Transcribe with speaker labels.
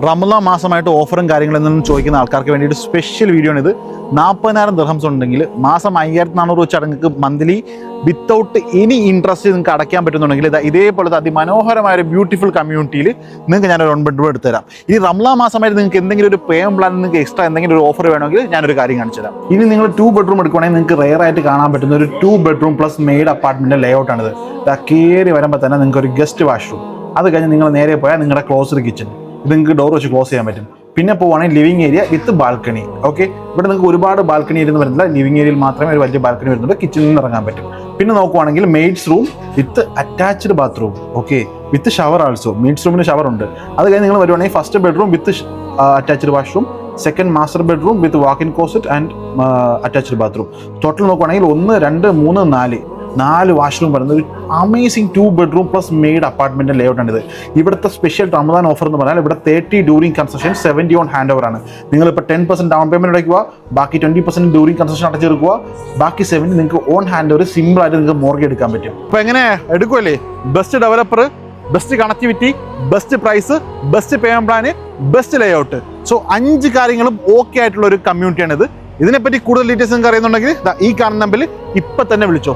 Speaker 1: റമദാൻ മാസമായിട്ട് ഓഫറും കാര്യങ്ങളൊന്നും ചോദിക്കുന്ന ആൾക്കാർക്ക് വേണ്ടിയിട്ട് സ്പെഷ്യൽ വീഡിയോ ആണ് ഇത്. 40,000 ദിർഹംസ് ഉണ്ടെങ്കിൽ മാസം 5,400 വെച്ച് നിങ്ങൾക്ക് മന്ത്ലി വിത്തൗട്ട് എനി ഇൻട്രസ്റ്റ് നിങ്ങൾക്ക് അടയ്ക്കാൻ പറ്റുന്നുണ്ടെങ്കിൽ ഇതേപോലത്തെ അതിമനോഹരമായ ഒരു ബ്യൂട്ടിഫുൾ കമ്മ്യൂണിറ്റിയിൽ നിങ്ങൾക്ക് ഞാനൊരു 1 ബെഡ്റൂം എടുത്തുതരാം. ഈ റമദാൻ മാസമായിട്ട് നിങ്ങൾക്ക് എന്തെങ്കിലും ഒരു പേയ്മെന്റ് പ്ലാൻ നിങ്ങൾക്ക് എക്സ്ട്രാ എന്തെങ്കിലും ഒരു ഓഫർ വേണമെങ്കിൽ ഞാനൊരു കാര്യം കാണിച്ചു തരാം. ഇനി നിങ്ങൾ 2 ബെഡ്റൂം എടുക്കുകയാണെങ്കിൽ നിങ്ങൾക്ക് റെയർ ആയിട്ട് കാണാൻ പറ്റുന്ന ഒരു 2 bedroom plus made apartment layout ആണിത്. കയറി വരുമ്പോൾ തന്നെ നിങ്ങൾക്ക് ഒരു ഗസ്റ്റ് വാഷ്റൂം, അത് കഴിഞ്ഞ് നിങ്ങൾ നേരെ പോയാൽ നിങ്ങളുടെ ക്ലോസ്ഡ് കിച്ചൺ, ഇത് നിങ്ങൾക്ക് ഡോർ വെച്ച് ക്ലോസ് ചെയ്യാൻ പറ്റും. പിന്നെ പോവുകയാണെങ്കിൽ living area with balcony. Okay, ഇവിടെ നിങ്ങൾക്ക് ഒരുപാട് ബാൽക്കണി ഇരുന്ന് വരുന്നില്ല, ലിവിംഗ് ഏരിയയിൽ മാത്രമേ ഒരു വലിയ ബാൽക്കണി വരുന്നുണ്ട്, കിച്ചണിൽ നിന്ന് ഇറങ്ങാൻ പറ്റും. പിന്നെ നോക്കുവാണെങ്കിൽ maid's room with attached bathroom, okay, with shower also. Maid's റൂമിന് ഷവർ ഉണ്ട്. അത് കഴിഞ്ഞ് നിങ്ങൾ വരുവാണെങ്കിൽ first bedroom with attached washroom, second master bedroom with walk in closet and attached bathroom. Total നോക്കുവാണെങ്കിൽ 1, 2, 3, 4 വാഷ്റൂം വരുന്ന ഒരു amazing 2 bedroom plus made apartment layout ആണിത്. ഇവിടുത്തെ സ്പെഷ്യൽ റമദാൻ ഓഫർ എന്ന് പറഞ്ഞാൽ ഇവിടെ 30 during construction, 70 on hand over ആണ്. നിങ്ങളിപ്പോൾ 10% ഡൗൺ പേയ്മെന്റ് അടയ്ക്കുക, ബാക്കി 20% ഡ്യൂറിംഗ് കൺസ്ട്രക്ഷൻ അടച്ചെടുക്കുക, ബാക്കി 70 നിങ്ങൾക്ക് ഓൺ ഹാൻഡ് ഓവർ സിമ്പിൾ ആയിട്ട് നിങ്ങൾക്ക് മോർഗേജ് എടുക്കാൻ പറ്റും. അപ്പോൾ എങ്ങനെ എടുക്കുമല്ലേ? Best developer, best connectivity, best price, best payment plan, best layout. So 5 കാര്യങ്ങളും ഓക്കെ ആയിട്ടുള്ള ഒരു കമ്മ്യൂണിറ്റിയാണിത്. ഇതിനെപ്പറ്റി കൂടുതൽ ഡീറ്റെയിൽസ് നിങ്ങൾക്ക് അറിയുന്നുണ്ടെങ്കിൽ ഈ കാണുന്ന നമ്പറിൽ ഇപ്പം തന്നെ വിളിച്ചോ.